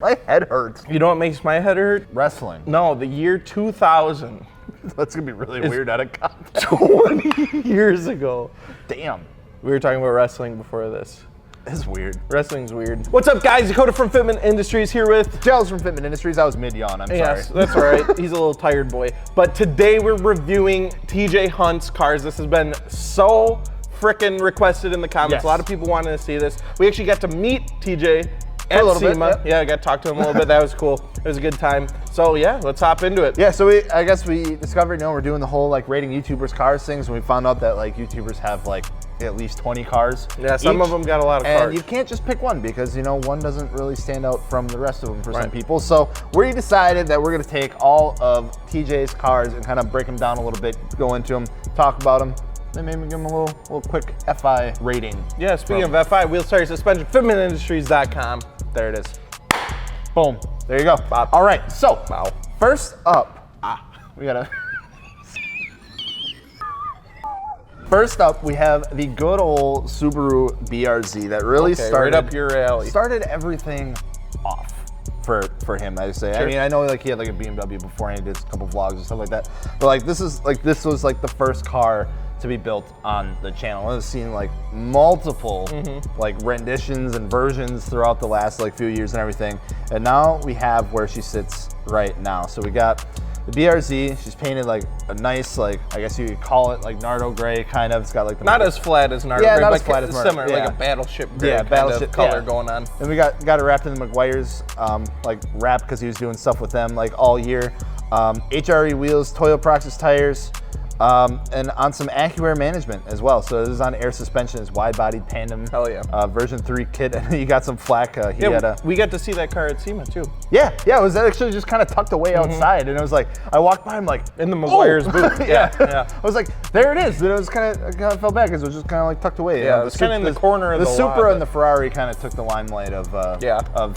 My head hurts. You know what makes my head hurt? Wrestling. No, the year 2000. That's gonna be really weird out of context. 20 years ago. Damn. We were talking about wrestling before this. It's weird. Wrestling's weird. What's up, guys? Dakota from Fitment Industries here with... Giles from Fitment Industries. I was mid-yawn, I'm sorry. Yes, that's all right. He's a little tired boy. But today we're reviewing TJ Hunt's cars. This has been so freaking requested in the comments. Yes. A lot of people wanted to see this. We actually got to meet TJ at SEMA. Yeah, I got to talk to him a little bit. That was cool. It was a good time. So yeah, let's hop into it. Yeah, so I guess we discovered, we're doing the whole like rating YouTubers cars things, and we found out that like YouTubers have like at least 20 cars. Yeah, some of them got a lot of cars. And you can't just pick one because, one doesn't really stand out from the rest of them for some people. So we decided that we're going to take all of TJ's cars and kind of break them down a little bit, go into them, talk about them, then maybe give them a little quick FI rating. Yeah, speaking of FI, wheel tire suspension, fitmentindustries.com. There it is. Boom. There you go. Bob. All right, so first up, we gotta... First up, we have the good old Subaru BRZ that really started right up your alley. Started everything off for him, I say. Sure. I mean, I know like he had like a BMW before and he did a couple vlogs and stuff like that. But like this was like the first car to be built on the channel. I've seen like multiple like renditions and versions throughout the last like few years and everything. And now we have where she sits right now. So we got the BRZ. She's painted like a nice, like, I guess you could call it like Nardo gray kind of. It's got like the not as flat as Nardo gray, not but as flat as Nardo. Similar, like a battleship gray battleship color going on. And we got it wrapped in the McGuire's like wrap because he was doing stuff with them like all year. HRE wheels, Toyo Proxys tires, and on some AccuAir management as well. So this is on air suspension, it's wide-bodied tandem. Hell yeah. Version 3 kit, and you got some flack. We got to see that car at SEMA too. Yeah, it was actually just kind of tucked away outside, and it was like, I walked by him like, in the McGuire's booth. Yeah. I was like, there it is. And it was I kind of felt bad because it was just kind of like tucked away. Yeah, it was kind of in the corner of the Supra and the Ferrari kind of took the limelight of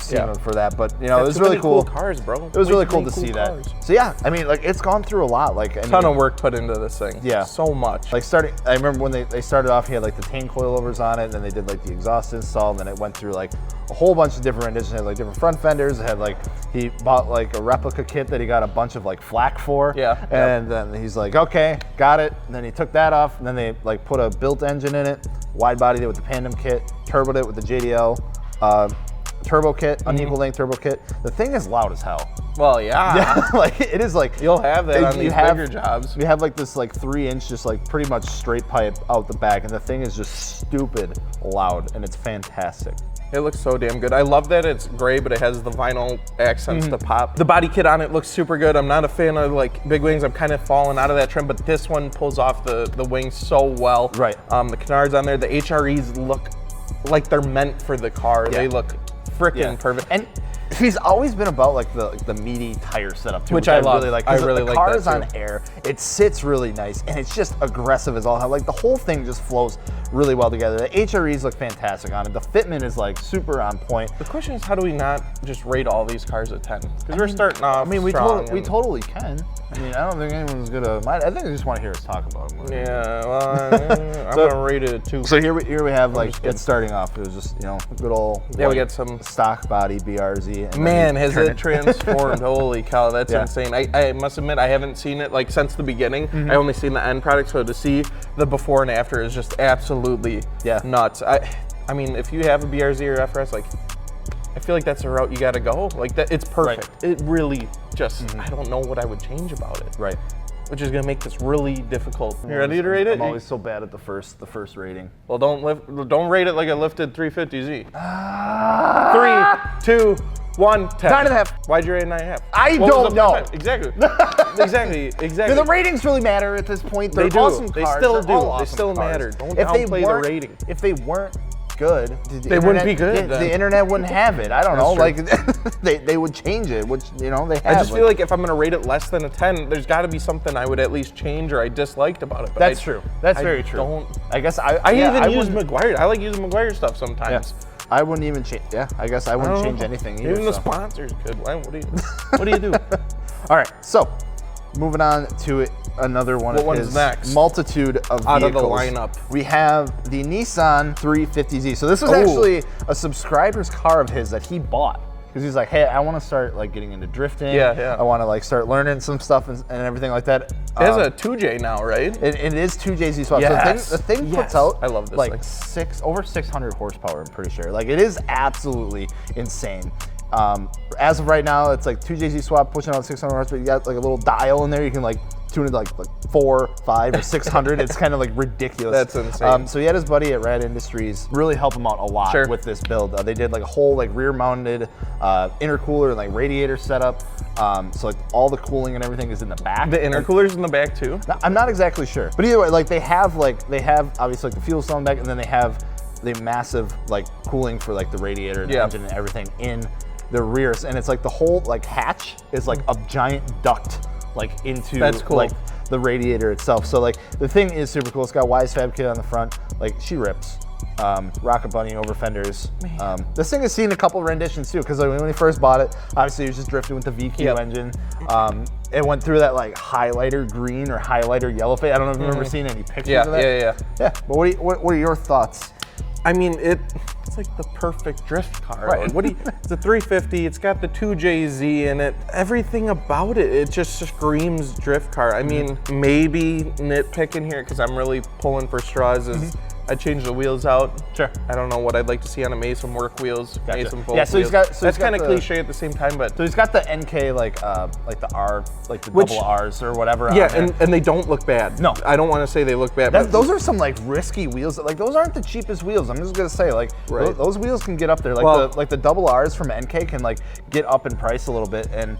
SEMA for that. But it was really cool. Cars, bro. It was really cool to see that. So yeah, I mean, like it's gone through a lot. Like a ton of work put into this thing. Yeah, so much. Like I remember when they started off, he had like the tank coilovers on it, and then they did like the exhaust install, and then it went through like a whole bunch of different renditions. It had like different front fenders. It had like, he bought like a replica kit that he got a bunch of like flack for. Yeah. And then he's like, okay, got it. And then he took that off, and then they like put a built engine in it, wide bodied it with the Pandem kit, turboed it with the JDL turbo kit, unequal length turbo kit. The thing is loud as hell. Well, yeah. Like it is like, you'll have that on these bigger jobs. We have like this like 3-inch just like pretty much straight pipe out the back, and the thing is just stupid loud, and it's fantastic. It looks so damn good. I love that it's gray, but it has the vinyl accents to pop. The body kit on it looks super good. I'm not a fan of like big wings. I'm kind of falling out of that trend, but this one pulls off the wings so well. Right. The canards on there, the HREs look like they're meant for the car. Yeah. They look freaking perfect. And he's always been about like the meaty tire setup too, which I love. Really like. I really like that. The car is on air. It sits really nice, and it's just aggressive as all hell. Like the whole thing just flows really well together. The HREs look fantastic on it. The fitment is like super on point. The question is, how do we not just rate all these cars at 10? Because we're starting off. I mean, we totally can. I mean, I don't think anyone's gonna mind. I think they just want to hear us talk about it. Yeah, well, I'm gonna rate it a 2. So here we have like it starting off. It was just good old we got some stock body BRZ. And man, has it transformed? Holy cow, that's insane. I must admit I haven't seen it like since the beginning. I only seen the end product, so to see the before and after is just absolutely nuts. I mean, if you have a BRZ or FRS, like, I feel like that's the route you got to go. Like that, it's perfect. Right. It really just, I don't know what I would change about it. Right. Which is gonna make this really difficult. You ready to rate it? I'm always so bad at the first rating. Well, don't rate it like a lifted 350Z. 3, 2, 1, 10. 9.5. Why'd you rate 9.5? I don't know. Exactly. The ratings really matter at this point. They do. Awesome cars. They still do. Awesome they still cars. matter. Don't downplay the rating. If they weren't good, they wouldn't be good. The internet wouldn't have it. I don't know. Like they would change it, which they have. I just feel like if I'm gonna rate it less than a 10, there's got to be something I would at least change or I disliked about it. But that's true. That's very true. I guess I even use McGuire. I like using McGuire stuff sometimes. Yeah. I wouldn't even change. Yeah, I guess I wouldn't change anything either. Even the sponsors could. What do you do? All right, so moving on to another one of his multitude of vehicles. Out of the lineup. We have the Nissan 350Z. So this was actually a subscriber's car of his that he bought. because he's like, hey, I want to start like getting into drifting. Yeah. I want to like start learning some stuff and everything like that. It has a 2J now, right? It is 2JZ swap. Yes. So the thing puts out I love this like thing. over 600 horsepower, I'm pretty sure. Like it is absolutely insane. As of right now, it's like 2JZ swap pushing out 600 horsepower. You got like a little dial in there. You can like tune it like 4, 5, or 600. It's kind of like ridiculous. That's insane. So he had his buddy at Rad Industries really help him out a lot with this build. They did like a whole like rear-mounted intercooler and like radiator setup. So like all the cooling and everything is in the back. The intercooler's in the back too? I'm not exactly sure, but either way, like they have obviously like the fuel cell in the back, and then they have the massive like cooling for like the radiator and the engine and everything in the rears, and it's like the whole like hatch is like a giant duct like into like the radiator itself. So like the thing is super cool. It's got Wise Fab kit on the front. Like she rips. Rocket Bunny over fenders. This thing has seen a couple renditions too, because like, when we first bought it, obviously it was just drifting with the VQ engine. It went through that like highlighter green or highlighter yellow phase. I don't know if you've ever seen any pictures of that. Yeah. But what are your thoughts? I mean, it's like the perfect drift car. Right. Like, it's a 350. It's got the 2JZ in it. Everything about it just screams drift car. I mean, maybe nitpicking here because I'm really pulling for straws is I changed the wheels out. Sure. I don't know what I'd like to see on a Mason work wheels. Mason full so wheels. he's got. That's kind of cliche at the same time, but so he's got the NK like the R, like the double R's or whatever. Yeah, and they don't look bad. No, I don't want to say they look bad. But those are some like risky wheels. Like those aren't the cheapest wheels. I'm just gonna say like those wheels can get up there. Like the double R's from NK can like get up in price a little bit and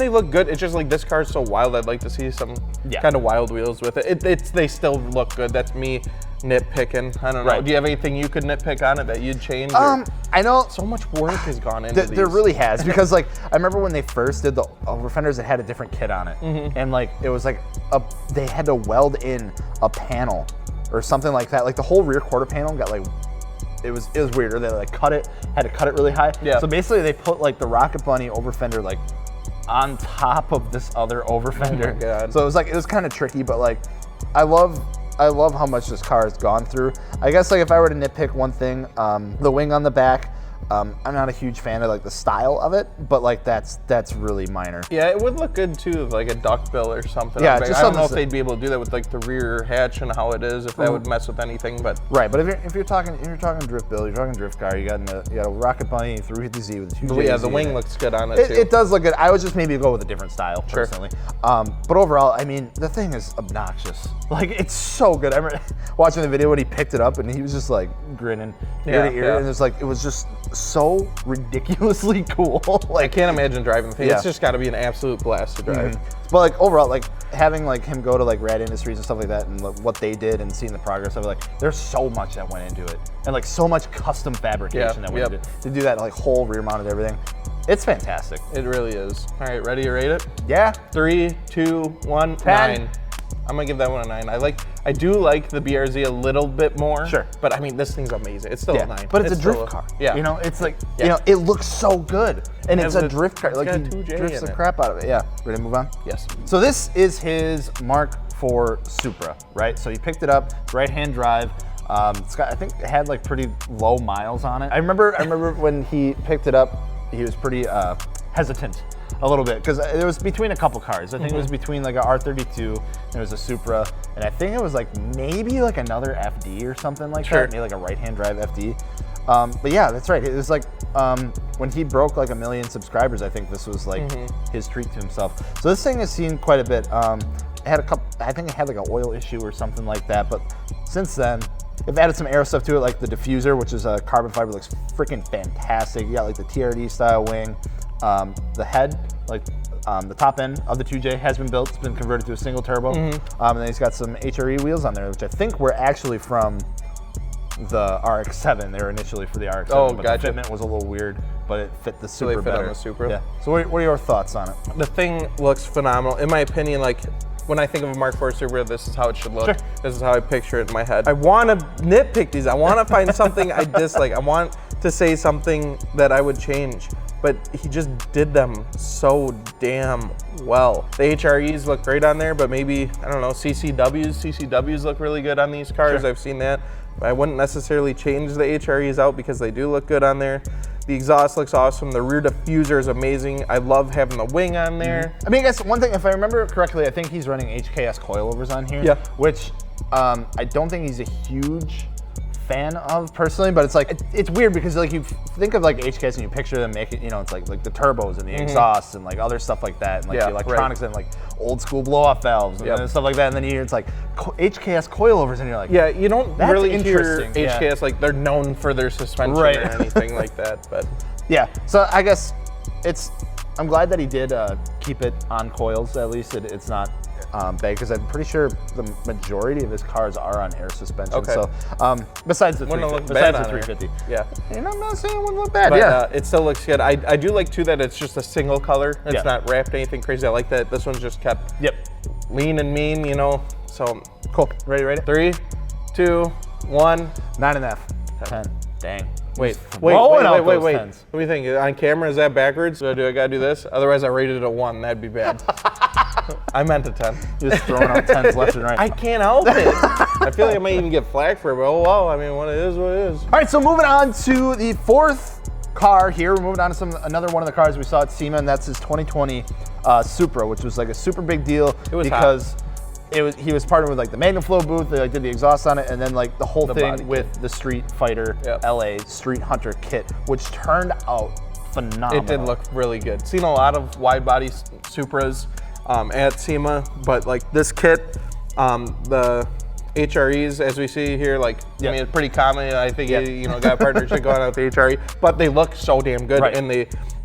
they look good. It's just like this car is so wild. I'd like to see some kind of wild wheels with it. They still look good. That's me nitpicking. I don't know. Do you have anything you could nitpick on it that you'd change? I know so much work has gone into these. There really has, because like I remember when they first did the over fenders, it had a different kit on it, and like it was like they had to weld in a panel or something like that. Like the whole rear quarter panel got like. It was weird. Or they like had to cut it really high. Yeah. So basically they put like the Rocket Bunny over fender like on top of this other over fender. Oh my God. So it was kind of tricky, but like I love how much this car has gone through. I guess like if I were to nitpick one thing, the wing on the back, I'm not a huge fan of like the style of it, but like that's really minor. Yeah, it would look good too, like a duckbill or something. Yeah, I don't know if they'd be able to do that with like the rear hatch and how it is, if that would mess with anything. But right, but if you're talking drift bill, you're talking drift car, you got a Rocket Bunny 350Z with 2JZ. Yeah, the wing looks good on it too. It does look good. I would just maybe go with a different style personally. But overall, I mean, the thing is obnoxious. Like it's so good. I remember watching the video when he picked it up and he was just like grinning ear to ear, and it was just so ridiculously cool. Like I can't imagine driving the thing. It's just got to be an absolute blast to drive. But like overall, like having like him go to like Rad Industries and stuff like that, and like, what they did and seeing the progress of it, like there's so much that went into it, and like so much custom fabrication that went into it to do that like whole rear mounted everything. It's fantastic. It really is. All right, ready to rate it? Yeah. 3, 2, 1, 10. 9. I'm gonna give that one a 9. I do like the BRZ a little bit more. Sure. But I mean, this thing's amazing. It's still a 9. But it's a drift car. Yeah. You know, it's like, you know, it looks so good. And it's a drift car. Like, he drifts the crap out of it. Yeah. Ready to move on? Yes. So this is his Mark IV Supra, right? So he picked it up, right-hand drive. It's got, I think it had like pretty low miles on it. I remember when he picked it up, he was pretty hesitant a little bit, because it was between a couple cars. I think it was between like a R32 and it was a Supra, and I think it was like maybe like another FD or something like that, maybe like a right-hand drive FD. But yeah, that's right. It was like when he broke like 1 million subscribers, I think this was like his treat to himself. So this thing has seen quite a bit. It had a couple, I think it had like an oil issue or something like that, but since then, they've added some aero stuff to it, like the diffuser, which is a carbon fiber, looks freaking fantastic. You got like the TRD style wing. The head, like the top end of the 2J has been built. It's been converted to a single turbo. And then he's got some HRE wheels on there, which I think were actually from the RX-7. They were initially for the RX-7, but the fitment was a little weird, but it fit the Supra better. On the Supra. Yeah. So what are your thoughts on it? The thing looks phenomenal. In my opinion, like, when I think of a Mark IV Supra, this is how it should look. Sure. This is how I picture it in my head. I want to nitpick these. I want to find something I dislike. I want to say something that I would change. But he just did them so damn well. The HREs look great on there, but maybe, I don't know, CCWs look really good on these cars. I've seen that. But I wouldn't necessarily change the HREs out because they do look good on there. The exhaust looks awesome. The rear diffuser is amazing. I love having the wing on there. I mean, I guess one thing, if I remember correctly, I think he's running HKS coilovers on here. Yeah. Which I don't think he's a huge fan of personally, but it's like it's weird because like you think of like HKS and you picture them making, you know, it's like the turbos and the exhausts and like other stuff like that, and like the electronics and like old school blow off valves and stuff like that, and then you hear it's like HKS coilovers and you're like, yeah, you don't really hear interesting. HKS like they're known for their suspension or anything like that, but yeah. So I guess I'm glad that he did keep it on coils. At least it's not bad, because I'm pretty sure the majority of his cars are on air suspension. Okay. So besides the 350, yeah. And I'm not saying it wouldn't look bad. But, it still looks good. I do like too that it's just a single color. It's not wrapped anything crazy. I like that this one's just kept lean and mean, you know. So cool. Ready? 3, 2, 1. 9.5. 10. Dang. Wait. Let What do you think? On camera, is that backwards? Do I gotta do this? Otherwise, I rated it a 1. That'd be bad. I meant a 10. Just throwing out 10s left and right. I can't help it. I feel like I might even get flagged for it, but oh well. I mean, what it is, what it is. All right, so moving on to the fourth car here. We're moving on to another one of the cars we saw at SEMA, and that's his 2020 Supra, which was like a super big deal because he was partnered with like the MagnaFlow booth. They like did the exhaust on it, and then like the whole thing with the Street Fighter LA Street Hunter kit, which turned out phenomenal. It did look really good. Seen a lot of wide body Supras at SEMA, but like this kit, the HREs as we see here, like I mean, it's pretty common. I think you know, got a partnership going on with the HRE, but they look so damn good, and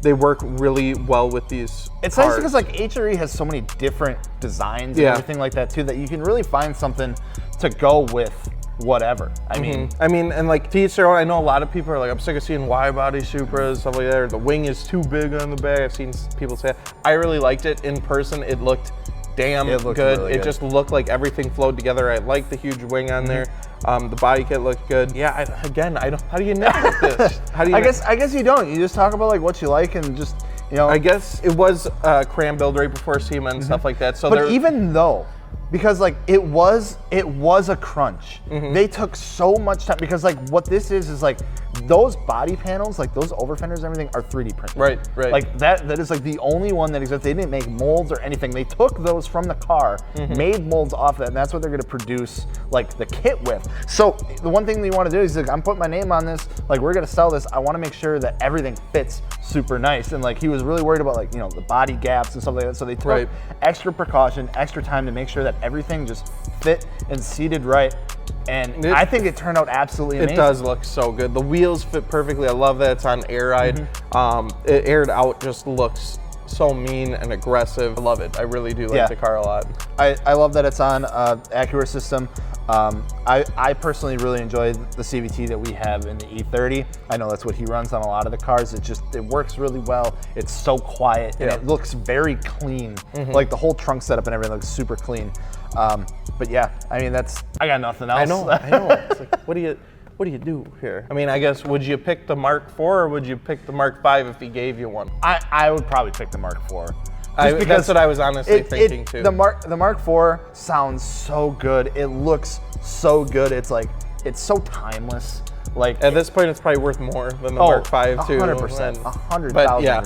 they work really well with these. It's nice because like HRE has so many different designs and everything like that too, that you can really find something to go with whatever. I mean, and like to each their own. I know a lot of people are like, I'm sick of seeing wide body Supras, stuff like that, or the wing is too big on the back. I've seen people say that. I really liked it in person. It looked damn good. Really it good. Just looked like everything flowed together. I like the huge wing on there. The body kit looked good. Yeah, I don't. How do you nitpick this? How do you? I guess you don't. You just talk about like what you like and just, you know. I guess it was a cram build right before SEMA and stuff like that. So, but even though, because like it was a crunch. They took so much time, because like what this is like those body panels, like those over fenders and everything, are 3D printed. Right. Like that is like the only one that exists. They didn't make molds or anything. They took those from the car, made molds off that, and that's what they're gonna produce like the kit with. So the one thing that you want to do is like, I'm putting my name on this, like we're gonna sell this. I want to make sure that everything fits super nice. And like he was really worried about like, you know, the body gaps and stuff like that. So they took extra precaution, extra time to make sure that everything just fit and seated right. And I think it turned out absolutely amazing. It does look so good. The wheels fit perfectly. I love that it's on air ride. It aired out, just looks so mean and aggressive. I love it. I really do like the car a lot. I love that it's on Acura system. I personally really enjoy the CVT that we have in the E30. I know that's what he runs on a lot of the cars. It works really well. It's so quiet and it looks very clean. Like the whole trunk setup and everything looks super clean. But yeah, I mean I got nothing else. I know. It's like, what do you do here? I mean, I guess, would you pick the Mark IV or would you pick the Mark V if he gave you one? I would probably pick the Mark IV. That's what I was honestly thinking too. The Mark IV sounds so good. It looks so good. It's like, it's so timeless. Like at this point, it's probably worth more than the Mark V too. 100%, 100,000%. But yeah,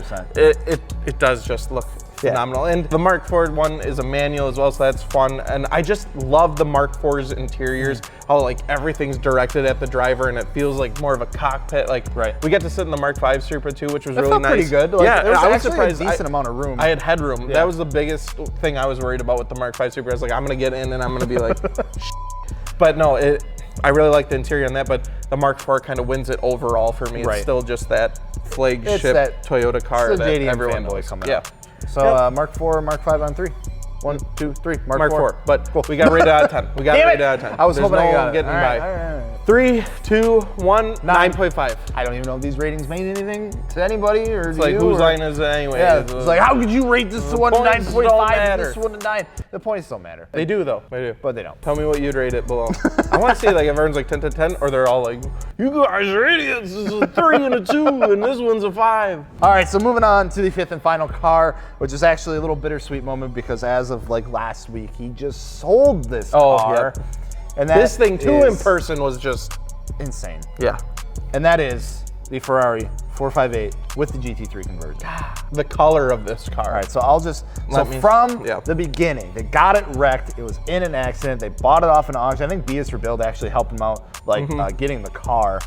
it does just look phenomenal. And the Mark IV one is a manual as well, so that's fun. And I just love the Mark IV's interiors, how like everything's directed at the driver and it feels like more of a cockpit. Like we got to sit in the Mark V Supra too, which was really nice. Pretty good. Like, yeah, there was I was surprised. A decent amount of room. I had headroom. That was the biggest thing I was worried about with the Mark V Supra. I was like, I'm gonna get in and I'm gonna be like, but no, I really like the interior on that, but the Mark IV kind of wins it overall for me. It's still just that flagship Toyota car that everyone knows. So Mark IV, Mark V on 3. 1, 2, 3. Mark IV. But we got rated out of 10. We got rated out of 10. I was hoping I got getting by. All right. 3, 2, 1, 9.5. I don't even know if these ratings mean anything to anybody or it's like, whose line is it anyway? Yeah, it's like, how could you rate this one 9.5 and this one 9? The points don't matter. They do though. They do. But they don't. Tell me what you'd rate it below. I want to see like if everyone's like 10 to 10 or they're all like, you guys are idiots. This is a 3 and a 2 and this one's a 5. All right, so moving on to the fifth and final car, which is actually a little bittersweet moment because as of like last week, he just sold this car. And this thing too in person was just insane. Yeah. And that is the Ferrari 458 with the GT3 conversion. The color of this car. All right, so I'll just, from the beginning, they got it wrecked. It was in an accident. They bought it off an auction. I think BS Rebuild actually helped them out, like getting the car.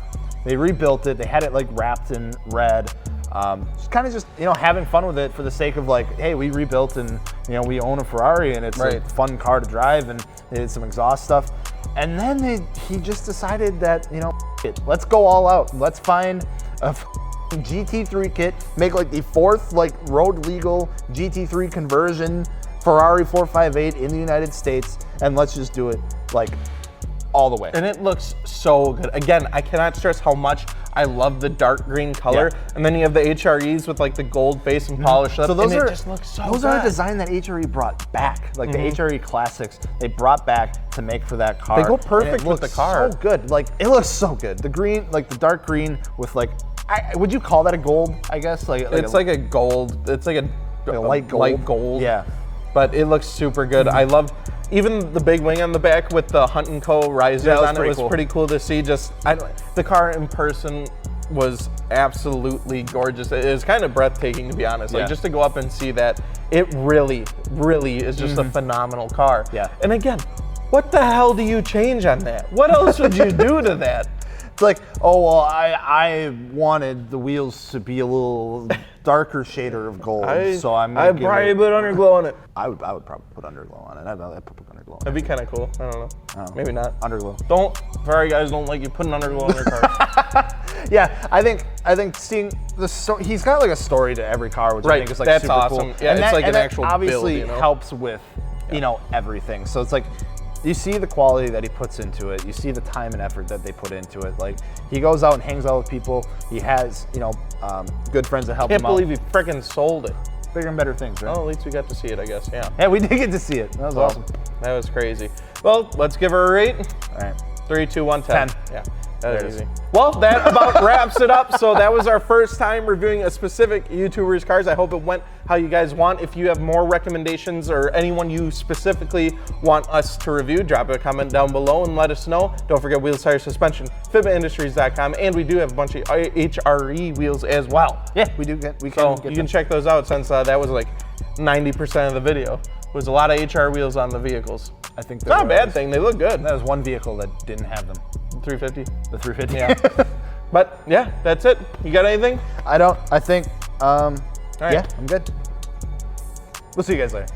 They rebuilt it. They had it like wrapped in red. Just kind of just, you know, having fun with it for the sake of like, hey, we rebuilt and, you know, we own a Ferrari and it's a fun car to drive and they did some exhaust stuff. And then he just decided that, you know, let's go all out. Let's find a GT3 kit, make like the 4th like road legal GT3 conversion Ferrari 458 in the United States, and let's just do it like all the way. And it looks so good. Again, I cannot stress how much I love the dark green color. And then you have the HREs with like the gold base and polished up. So those and it just looks so those good. are a design that HRE brought back. Like the HRE classics, they brought back to make for that car. They go perfect with the car. So good. Like it looks so good. The green, like the dark green with like, would you call that a gold? I guess it's like a gold. It's like a light gold. Light gold. Yeah. But it looks super good. I loved even the big wing on the back with the Hunt & Co. risers on it. Was pretty cool to see. Just the car in person was absolutely gorgeous. It was kind of breathtaking, to be honest. Like just to go up and see that, it really, really is just a phenomenal car. Yeah. And again, what the hell do you change on that? What else would you do to that? It's like, oh, well, I wanted the wheels to be a little darker shader of gold, so I'm gonna I'd probably put underglow on it. I would probably put underglow on it. I'd put underglow on it. That'd be kind of cool. I don't know. Maybe not. Underglow. Ferrari guys don't like you putting underglow on their cars. Yeah, I think seeing the story, he's got like a story to every car, which I think is like that's super awesome. cool. Yeah, and it's like an actual obviously build, you know? helps with, you know, everything. So it's like, you see the quality that he puts into it. You see the time and effort that they put into it. Like, he goes out and hangs out with people. He has, you know, good friends that help him out. Can't believe he freaking sold it. Bigger and better things, right? Oh, at least we got to see it, I guess. Yeah. Yeah, we did get to see it. That was awesome. That was crazy. Well, let's give her a rate. All right. 3, 2, 1, 10. 10. Yeah. That is easy. Well, that about wraps it up. So that was our first time reviewing a specific YouTuber's cars. I hope it went how you guys want. If you have more recommendations or anyone you specifically want us to review, drop a comment down below and let us know. Don't forget wheels, tires, suspension, fitmentindustries.com, and we do have a bunch of HRE wheels as well. Yeah, we do we can get you can check those out, since that was like 90% of the video. Was a lot of HR wheels on the vehicles. I think it's not a bad thing. They look good. That was one vehicle that didn't have them. 350. The 350. Yeah. But yeah, that's it. You got anything? I think, right. yeah, I'm good. We'll see you guys later.